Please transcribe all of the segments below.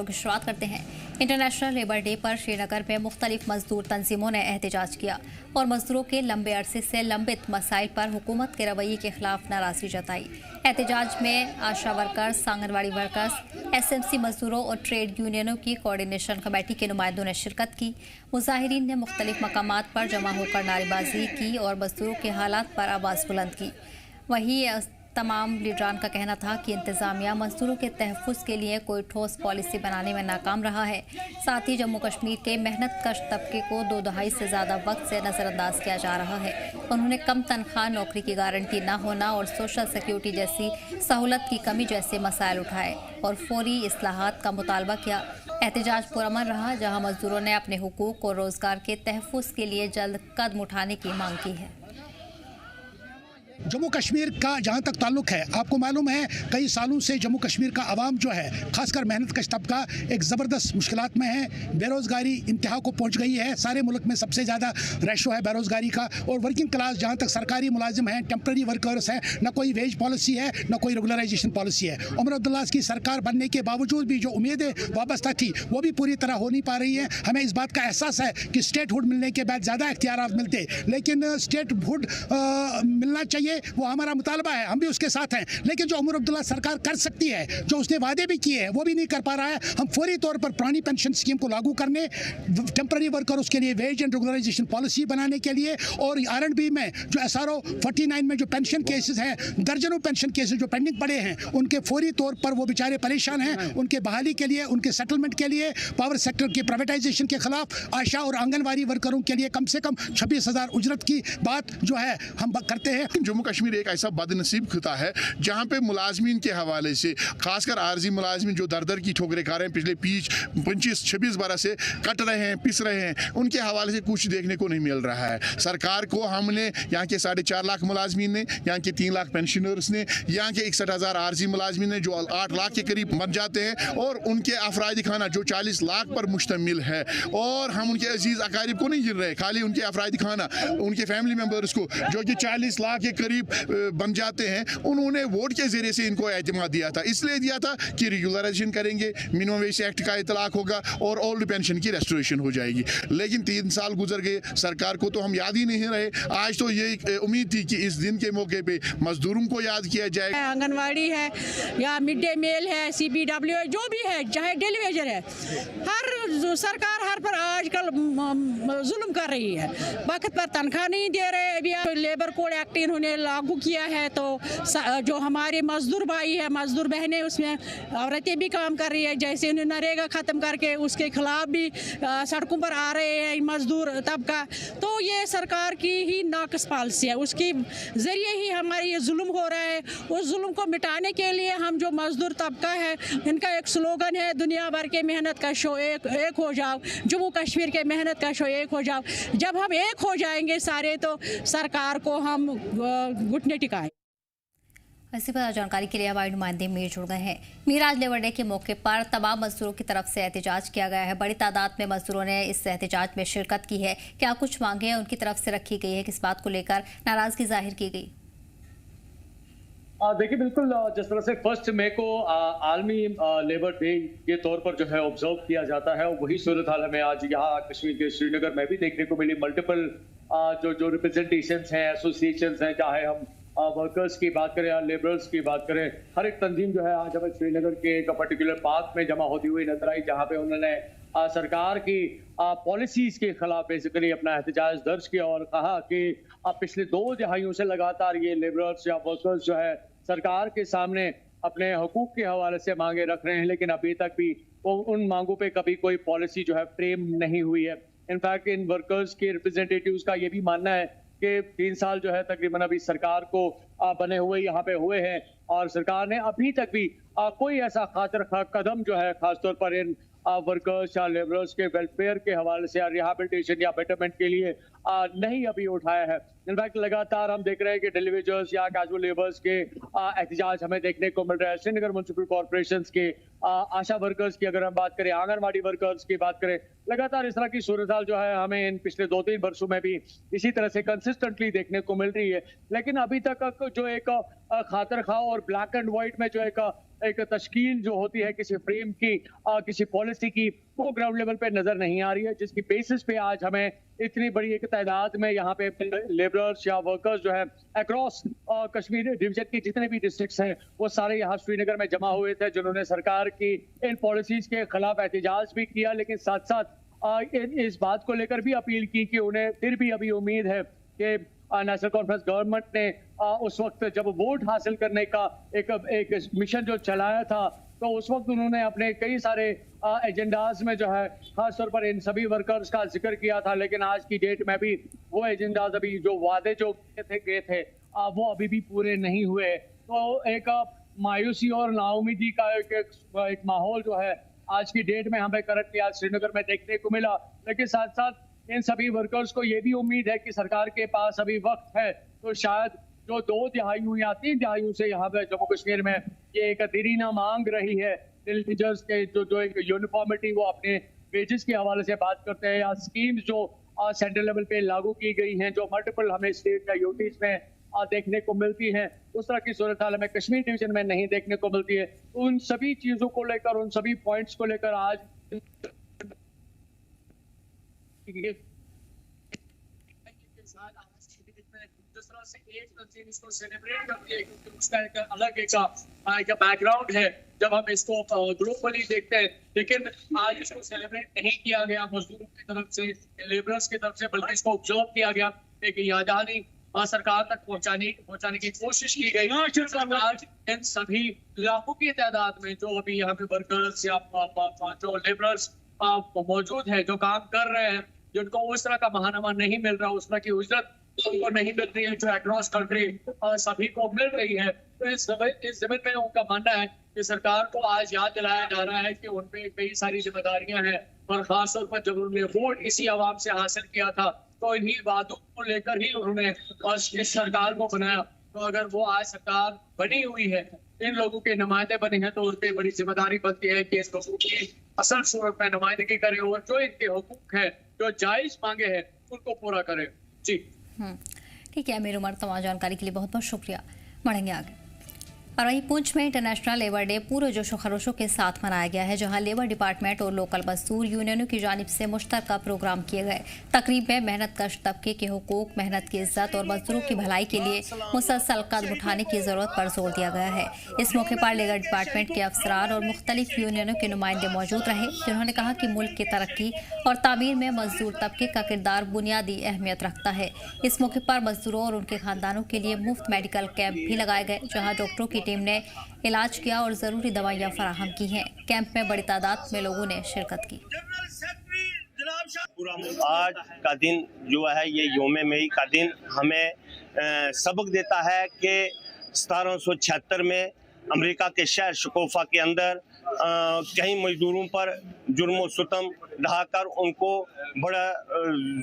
की शुरुआत करते हैं। इंटरनेशनल लेबर डे पर श्रीनगर में मुख्तलिफ मजदूर तंजीमों ने एहतजाज किया और मजदूरों के लंबे अरसे से लंबित मसाइल पर हुकूमत के रवैये के खिलाफ नाराजगी जताई। एहतजाज में आशा वर्कर्स, आंगनवाड़ी वर्कर्स, SMC मजदूरों और ट्रेड यूनियनों की कोऑर्डिनेशन कमेटी के नुमाइंदों ने शिरकत की। मुजाहिरीन ने मुख्तलिफ मकामात पर जमा होकर नारेबाजी की और मजदूरों के हालात पर आवाज़ बुलंद की। वहीं तमाम लीडरान का कहना था कि इंतजामिया मजदूरों के तहफ़्फ़ुज़ के लिए कोई ठोस पॉलिसी बनाने में नाकाम रहा है। साथ ही जम्मू कश्मीर के मेहनत कश तबके को 2 दहाई से ज़्यादा वक्त से नज़रअंदाज किया जा रहा है। उन्होंने कम तनख्वाह, नौकरी की गारंटी न होना और सोशल सिक्योरिटी जैसी सहूलत की कमी जैसे मसाइल उठाए और फौरी इस्लाहात का मुतालबा किया। एहतजाज पुरअमन रहा, जहाँ मजदूरों ने अपने हुकूक और रोज़गार के तहफ़्फ़ुज़ के लिए जल्द कदम उठाने की मांग की है। जम्मू कश्मीर का जहाँ तक ताल्लुक है, आपको मालूम है कई सालों से जम्मू कश्मीर का आवाम जो है, खासकर मेहनत कश तबका एक ज़बरदस्त मुश्किलात में है। बेरोज़गारी इंतहा को पहुँच गई है। सारे मुल्क में सबसे ज़्यादा रेशो है बेरोज़गारी का। और वर्किंग क्लास जहाँ तक सरकारी मुलाजिम हैं, टेम्प्रेरी वर्कर्स हैं, न कोई वेज पॉलिसी है, न कोई रेगुलराइजेशन पॉलिसी है। उमर अब्दुल्ला की सरकार बनने के बावजूद भी जो उम्मीदें वाबस्ता थी वो भी पूरी तरह हो नहीं पा रही हैं। हमें इस बात का एहसास है कि स्टेटहुड मिलने के बाद ज़्यादा इख्तियारात मिलते, लेकिन स्टेटहुड मिलना चाहिए, वो हमारा मुतालबा है, हम भी उसके साथ हैं। लेकिन जो उमर अब्दुल्ला सरकार कर सकती है, जो उसने वादे भी किए हैं, वो भी नहीं कर पा रहा है। हम फौरी तौर पर पुरानी पेंशन स्कीम को लागू करने, टेम्प्रेरी वर्कर उसके लिए वेज एंड रेगुलराइजेशन पॉलिसी बनाने के लिए, और R&B में जो SRO 49 में जो पेंशन केसेस हैं, दर्जनों पेंशन केसेस जो पेंडिंग पड़े हैं, उनके फौरी तौर पर वो बेचारे परेशान हैं, उनके बहाली के लिए, उनके सेटलमेंट के लिए, पावर सेक्टर के प्राइवेटाइजेशन के खिलाफ, आशा और आंगनवाड़ी वर्करों के लिए कम से कम 26,000 उजरत की बात जो है हम करते हैं। जम्मू कश्मीर एक ऐसा बदनसीब खिता है जहाँ पे मुलाजमीन के हवाले से, खासकर आर्जी मुलाजमीन जो दर दर की ठोकरें खा रहे हैं, पिछले 25-26 बरस से कट रहे हैं, पिस रहे हैं, उनके हवाले से कुछ देखने को नहीं मिल रहा है। सरकार को हमने यहाँ के 4.5 लाख मुलाजमीन ने, यहाँ के 3 लाख पेंशनर्स ने, यहाँ के 61,000 आर्जी मुलाजमीन ने जो 8 लाख के करीब मर जाते हैं, और उनके अफरादी खाना जो 40 लाख पर मुश्तमिल है, और हम उनके अजीज़ अकारिब को नहीं गिन रहे, खाली उनके अफरादी खाना, उनके फैमिली मेम्बर्स को जो कि 40 लाख के करीब बन जाते हैं, उन्होंने वोट के जरिए से इनको एतमाद दिया था। इसलिए दिया था कि रेगुलराइजेशन करेंगे, मिनिमम वेज एक्ट का इतलाक होगा और ओल्ड पेंशन की रेस्टोरेशन हो जाएगी। लेकिन 3 साल गुजर गए, सरकार को तो हम याद ही नहीं रहे। आज तो ये उम्मीद थी कि इस दिन के मौके पे मजदूरों को याद किया जाए। आंगनवाड़ी है या मिड डे मील है, CPW जो भी है, चाहे डेली वेजर है, हर सरकार हर पर आजकल जुल्म कर रही है। वक्त पर तनख्वाह नहीं दे रहे। अभी लेबर कोड एक्ट इन्होंने लागू किया है, तो जो हमारे मजदूर भाई है, मजदूर बहनें, उसमें औरतें भी काम कर रही है। जैसे इन्होंने नरेगा ख़त्म करके उसके खिलाफ भी सड़कों पर आ रहे हैं मजदूर तबका। तो ये सरकार की ही नाकस पॉलिसी है, उसके ज़रिए ही हमारे ये जुल्म हो रहा है। उस जुल्म को मिटाने के लिए हम जो मजदूर तबका है, इनका एक स्लोगन है, दुनिया भर के मेहनत का शो एक हो जाओ, जम्मू कश्मीर के मेहनत का शो एक हो जाओ। जब हम एक हो जाएंगे सारे, तो सरकार को हम घुटने टिकाएं। इसी पर जानकारी के लिए हमारे नुमाइंदे मीर जुड़ गए हैं। मीर, आज लेबर डे के मौके पर तमाम मजदूरों की तरफ से एहतजाज किया गया है। बड़ी तादाद में मजदूरों ने इस एहतजाज में शिरकत की है। क्या कुछ मांगे उनकी तरफ से रखी गई है, किस बात को लेकर नाराजगी जाहिर की गई? देखिए, बिल्कुल जिस तरह से 1 मई को आलमी लेबर डे के तौर पर जो है ऑब्जर्व किया जाता है, वही सूरत हाल हमें आज यहाँ कश्मीर के श्रीनगर में भी देखने को मिली। मल्टीपल जो रिप्रेजेंटेशंस हैं, एसोसिएशंस हैं, चाहे हम वर्कर्स की बात करें या लेबरर्स की बात करें, हर एक तंजीम जो है आज हमें श्रीनगर के एक पर्टिकुलर पार्क में जमा होती हुई नजर आई, जहाँ पे उन्होंने सरकार की पॉलिसीज के खिलाफ बेसिकली अपना एहतजाज दर्ज किया और कहा कि पिछले 2 दहाइयों से लगातार ये लेबरर्स या वर्कर्स जो है सरकार के सामने अपने हुकूक के हवाले से मांगे रख रहे हैं, लेकिन अभी तक भी उन मांगों पे कभी कोई पॉलिसी जो है फ्रेम नहीं हुई है। इनफैक्ट इन वर्कर्स के रिप्रेजेंटेटिव्स का ये भी मानना है कि 3 साल जो है तकरीबन अभी सरकार को बने हुए यहाँ पे हुए हैं, और सरकार ने अभी तक भी कोई ऐसा खातिर कदम जो है खासतौर पर इन वर्कर्स या लेबरर्स के वेलफेयर के हवाले से या रिहेबिलिटेशन या बेटरमेंट के लिए नहीं अभी उठाया है। इनफैक्ट लगातार हम देख रहे हैं कि डेली वेजर्स या कैजुअल लेबर्स के एहतजाज हमें देखने को मिल रहा है। श्रीनगर म्युनिसिपल कॉर्पोरेशन के आशा वर्कर्स की अगर हम बात करें, आंगनवाड़ी वर्कर्स की बात करें, लगातार इस तरह की सूरत हाल जो है हमें इन पिछले 2-3 वर्षों में भी इसी तरह से कंसिस्टेंटली देखने को मिल रही है। लेकिन अभी तक जो एक खातिर खा और ब्लैक एंड व्हाइट में जो एक एक तश्कील जो होती है किसी फ्रेम की, किसी पॉलिसी की, वो ग्राउंड लेवल पे नजर नहीं आ रही है, जिसकी बेसिस पे आज हमें इतनी बड़ी एक तादाद में यहाँ पे लेबरर्स या वर्कर्स जो है अक्रॉस कश्मीर डिवीजन के जितने भी डिस्ट्रिक्ट्स हैं वो सारे यहाँ श्रीनगर में जमा हुए थे, जिन्होंने सरकार की इन पॉलिसीज के खिलाफ एहतजाज भी किया, लेकिन साथ साथ इस बात को लेकर भी अपील की कि उन्हें फिर भी अभी उम्मीद है कि नेशनल कॉन्फ्रेंस गवर्नमेंट ने उस वक्त जब वोट हासिल करने का एक मिशन जो चलाया था, तो उस वक्त उन्होंने अपने कई सारे एजेंडाज में जो है खासतौर पर इन सभी वर्कर्स का जिक्र किया था, लेकिन आज की डेट में भी वो एजेंडाज अभी जो वादे जो गए थे वो अभी भी पूरे नहीं हुए। तो एक मायूसी और नाउमीदी का एक माहौल जो है आज की डेट में हमें करंटली आज श्रीनगर में देखने को मिला, लेकिन साथ साथ इन सभी वर्कर्स को ये भी उम्मीद है कि सरकार के पास अभी वक्त है, तो शायद जो 2 तिहाइयों या 3 तिहाइयों से यहाँ पे जम्मू कश्मीर में ये एक दीरीना मांग रही है टीचर्स के जो एक यूनिफॉर्मिटी वो अपने वेजेस के हवाले से बात करते हैं, या स्कीम्स जो सेंट्रल लेवल पे लागू की गई हैं जो मल्टीपल हमें स्टेट या यूटीज में देखने को मिलती हैं, उस तरह की सूरत हाल हमें कश्मीर डिवीजन में नहीं देखने को मिलती है। उन सभी चीजों को लेकर, उन सभी पॉइंट्स को लेकर आज जिस तरह से एक तंजीम इसको सेलिब्रेट करती है क्योंकि उसका एक अलग एक बैकग्राउंड है जब हम इसको ग्लोबली देखते हैं, लेकिन आज इसको सेलिब्रेट नहीं किया गया मजदूरों की तरफ से, लेबरर्स की तरफ से, बल्कि इसको ऑब्जर्व किया गया, एक यादानी सरकार तक पहुंचाने की कोशिश की गई। आज इन सभी लाखों की तादाद में जो अभी यहाँ पे वर्कर्स या जो लेबरर्स मौजूद है, जो काम कर रहे हैं, जिनको उस तरह का महानामा नहीं मिल रहा, उस तरह की उजरत उनको नहीं मिल रही है जो अक्रॉस कंट्री सभी को मिल रही है, तो इस जमीन में उनका मानना है कि सरकार को आज याद दिलाया जा रहा है कि उन पे कई सारी जिम्मेदारियां हैं, और खासतौर पर जब उन्होंने वोट इसी आवाम से हासिल किया था तो इन्हीं बातों को लेकर ही उन्होंने इस सरकार को बनाया। तो अगर वो आज सरकार बनी हुई है, इन लोगों के नुमाइंदे बने हैं, तो उन पर बड़ी जिम्मेदारी बनती है कि इस लोगों की असल सूरत में नुमाइंदगी करे और जो इनके हुकूक है, जो जायज मांगे हैं, उनको पूरा करे। जी ठीक है अमीर उमर, तमाम जानकारी के लिए बहुत बहुत शुक्रिया। बढ़ेंगे आगे। और वहीं पुंछ में इंटरनेशनल लेबर डे पूरे जोशो खरोशों के साथ मनाया गया है, जहां लेबर डिपार्टमेंट और लोकल मजदूर यूनियनों की जानिब से मुश्तरका प्रोग्राम किए गए। तकरीब में मेहनत कश तबके के हुकूक, मेहनत की इज्जत और मजदूरों की भलाई के लिए मुसलसल कदम उठाने की जरूरत पर जोर दिया गया है। इस मौके पर लेबर डिपार्टमेंट के अफसरान और मुख्तलिफ यूनियनों के नुमाइंदे मौजूद रहे, जिन्होंने कहा कि मुल्क की तरक्की और तामीर में मजदूर तबके का किरदार बुनियादी अहमियत रखता है। इस मौके पर मजदूरों और उनके खानदानों के लिए मुफ्त मेडिकल कैंप भी लगाए गए, जहाँ डॉक्टरों की टीम ने इलाज किया और जरूरी दवाइयां फराहम की हैं। कैंप में बड़ी तादाद में लोगों ने शिरकत की। आज का दिन जो है ये योम मई का दिन हमें सबक देता है कि 1776 में अमेरिका के शहर शिकोफा के अंदर कई मजदूरों पर जुर्म व सितम ढाकर उनको बड़ा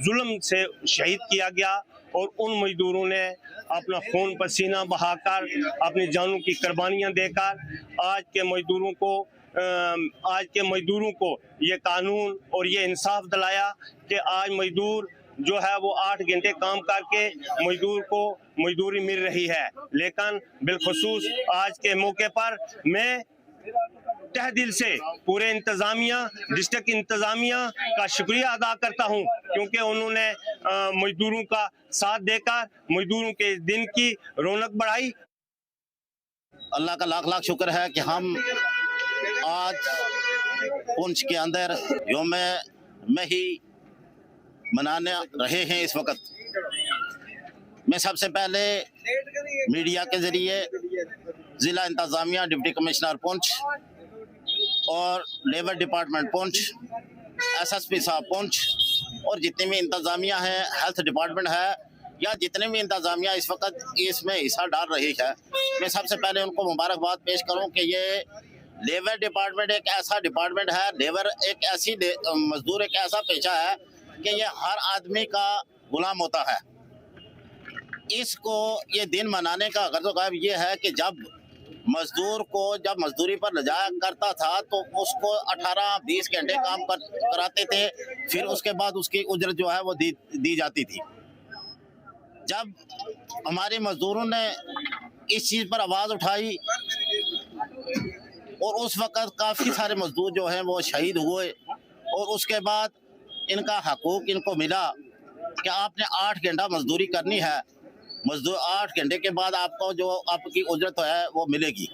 जुल्म से शहीद किया गया, और उन मजदूरों ने अपना खून पसीना बहाकर अपनी जानों की कुर्बानियां देकर आज के मजदूरों को ये कानून और ये इंसाफ दिलाया कि आज मजदूर जो है वो 8 घंटे काम करके मजदूर को मजदूरी मिल रही है। लेकिन बिलखुसूस आज के मौके पर मैं तहे दिल से पूरे इंतजामिया, डिस्ट्रिक्ट इंतजामिया का शुक्रिया अदा करता हूं, क्योंकि उन्होंने मजदूरों का साथ देकर मजदूरों के दिन की रौनक बढ़ाई। अल्लाह का लाख लाख शुक्र है कि हम आज पुंछ के अंदर योम मई मनाने रहे हैं। इस वक्त मैं सबसे पहले मीडिया के जरिए जिला इंतजामिया, डिप्टी कमिश्नर पुंछ और लेबर डिपार्टमेंट पुंछ, एसएसपी साहब पुंछ और जितने भी इंतजामिया है, हेल्थ डिपार्टमेंट है, या जितने भी इंतजामिया इस वक्त इसमें हिस्सा डाल रही है, मैं सबसे पहले उनको मुबारकबाद पेश करूं कि ये लेबर डिपार्टमेंट एक ऐसा डिपार्टमेंट है, लेबर एक ऐसी मजदूर एक ऐसा पेशा है कि ये हर आदमी का गुलाम होता है। इसको ये दिन मनाने का गर्दो-गर्ब ये है कि जब मजदूर को जब मजदूरी पर ले जाया करता था तो उसको 18-20 घंटे काम कराते थे, फिर उसके बाद उसकी उजरत जो है वो दी जाती थी। जब हमारे मजदूरों ने इस चीज़ पर आवाज़ उठाई और उस वक़्त काफ़ी सारे मजदूर जो हैं वो शहीद हुए और उसके बाद इनका हकूक़ इनको मिला कि आपने 8 घंटा मजदूरी करनी है, मजदूर 8 घंटे के बाद आपको जो आपकी उजरत है वो मिलेगी।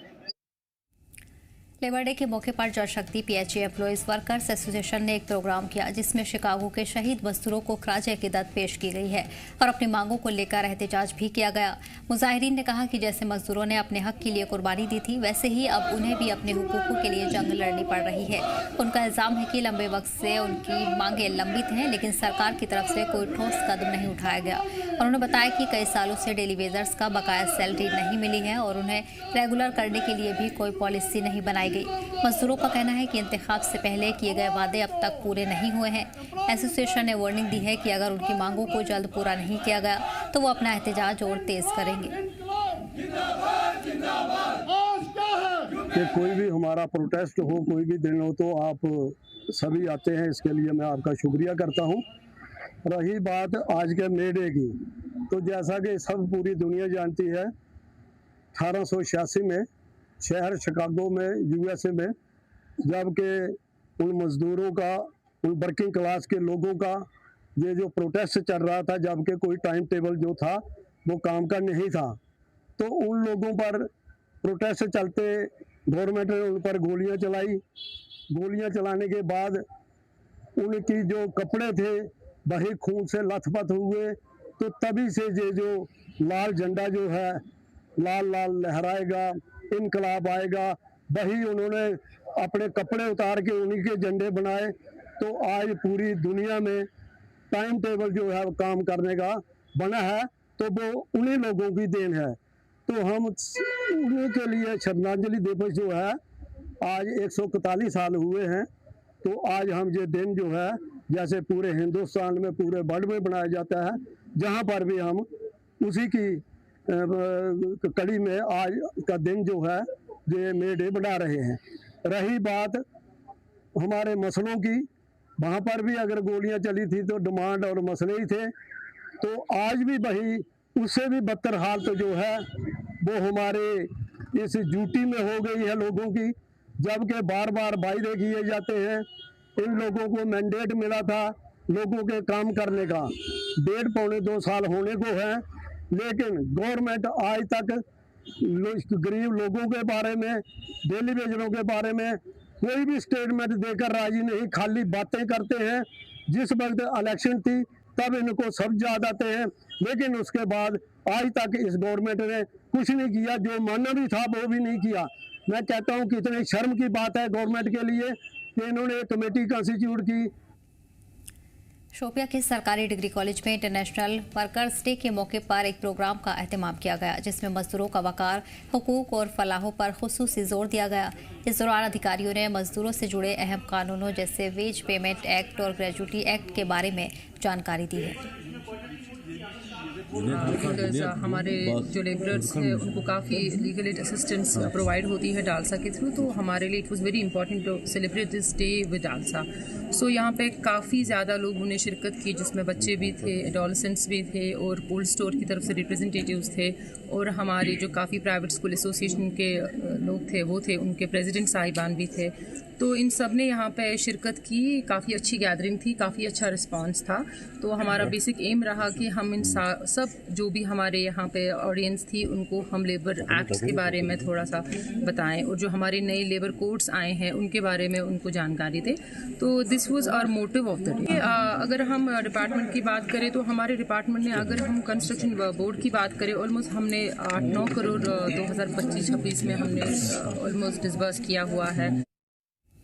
लेबर डे के मौके पर जल शक्ति PHE एम्प्लॉइज वर्कर्स एसोसिएशन ने एक प्रोग्राम किया जिसमें शिकागो के शहीद मजदूरों को खराज अकीदत पेश की गई है और अपनी मांगों को लेकर एहतजाज भी किया गया। मुजाहिरीन ने कहा कि जैसे मजदूरों ने अपने हक के लिए कुर्बानी दी थी वैसे ही अब उन्हें भी अपने हुकूकों के लिए जंग लड़नी पड़ रही है। उनका इल्जाम है कि लंबे वक्त से उनकी मांगें लंबित हैं लेकिन सरकार की तरफ से कोई ठोस कदम नहीं उठाया गया। उन्होंने बताया कि कई सालों से डेली वेजर्स का बकाया सैलरी नहीं मिली है और उन्हें रेगुलर करने के लिए भी कोई पॉलिसी नहीं बनाई गई। मजदूरों का कहना है कि इंतखाब से पहले किए गए वादे अब तक पूरे नहीं हुए हैं। एसोसिएशन ने वार्निंग दी है कि अगर उनकी मांगों को जल्द पूरा नहीं किया गया तो वो अपना एहतजाज और तेज करेंगे। कि कोई भी हमारा प्रोटेस्ट हो, कोई भी दिन हो तो आप सभी आते हैं, इसके लिए मैं आपका शुक्रिया करता हूं। रही बात आज के मे डे की, तो जैसा कि सब पूरी दुनिया जानती है 1886 में शहर शिकागो में USA में जबकि उन मज़दूरों का, उन वर्किंग क्लास के लोगों का ये जो प्रोटेस्ट चल रहा था, जबकि कोई टाइम टेबल जो था वो काम का नहीं था, तो उन लोगों पर प्रोटेस्ट चलते गवर्नमेंट ने उन पर गोलियां चलाई। गोलियां चलाने के बाद उनकी जो कपड़े थे वही खून से लथपथ हुए। तो तभी से ये जो लाल झंडा जो है लाल लाल लहराएगा, इनकलाब आएगा, वही उन्होंने अपने कपड़े उतार के उन्हीं के झंडे बनाए। तो आज पूरी दुनिया में टाइम टेबल जो है काम करने का बना है, तो वो उन्हीं लोगों की देन है। तो हम उन्हीं के लिए श्रद्धांजलि दिवस जो है आज 141 साल हुए हैं, तो आज हम ये दिन जो है जैसे पूरे हिंदुस्तान में, पूरे वर्ल्ड में बनाया जाता है, जहाँ पर भी हम उसी की कड़ी में आज का दिन जो है ये मे डे बना रहे हैं। रही बात हमारे मसलों की, वहाँ पर भी अगर गोलियां चली थी तो डिमांड और मसले ही थे, तो आज भी वही उससे भी बदतर हालत तो जो है वो हमारे इस ड्यूटी में हो गई है लोगों की, जबकि बार बार वायदे किए जाते हैं। इन लोगों को मैंडेट मिला था लोगों के काम करने का, 1.5 पौने 2 साल होने को है, लेकिन गवर्नमेंट आज तक गरीब लोगों के बारे में, डेली वेजरों के बारे में कोई भी स्टेटमेंट देकर राजी नहीं, खाली बातें करते हैं। जिस वक्त इलेक्शन थी तब इनको सब याद आते हैं, लेकिन उसके बाद आज तक इस गवर्नमेंट ने कुछ नहीं किया, जो मानना भी था वो भी नहीं किया। मैं कहता हूँ कितनी शर्म की बात है गवर्नमेंट के लिए कि इन्होंने एक कमेटी कंस्टिट्यूट की। शोपिया के सरकारी डिग्री कॉलेज में इंटरनेशनल वर्कर्स डे के मौके पर एक प्रोग्राम का एहतमाम किया गया जिसमें मजदूरों का वकार, हुकूक और फलाहों पर खुसूसी जोर दिया गया। इस दौरान अधिकारियों ने मजदूरों से जुड़े अहम कानूनों जैसे वेज पेमेंट एक्ट और ग्रेजुटी एक्ट के बारे में जानकारी दी है। हमारे जो लेबरर्स हैं उनको काफ़ी लीगल एड असिस्टेंस प्रोवाइड होती है डालसा के थ्रू, तो हमारे लिए it was very important to celebrate this day with DALSA. So यहाँ पे काफ़ी ज़्यादा लोगों ने शिरकत की, जिसमें बच्चे भी थे, एडोलसेंट्स भी थे और कोल्ड स्टोर की तरफ से रिप्रेजेंटेटिव्स थे, और हमारे जो काफ़ी प्राइवेट स्कूल एसोसिएशन के लोग थे वो थे, उनके प्रेसिडेंट साहिबान भी थे। तो इन सब ने यहाँ पे शिरकत की, काफ़ी अच्छी गैदरिंग थी, काफ़ी अच्छा रिस्पांस था। तो हमारा बेसिक एम रहा कि हम इन सब जो भी हमारे यहाँ पे ऑडियंस थी उनको हम लेबर एक्ट्स के बारे में थोड़ा सा बताएं, और जो हमारे नए लेबर कोड्स आए हैं उनके बारे में उनको जानकारी दें। तो this was our motive of the day. अगर हम डिपार्टमेंट की बात करें तो हमारे डिपार्टमेंट ने, अगर हम कंस्ट्रक्शन बोर्ड की बात करें, ऑलमोस्ट हमने 8-9 करोड़ 2025-26 में हमने ऑलमोस्ट डिसबर्स किया हुआ है।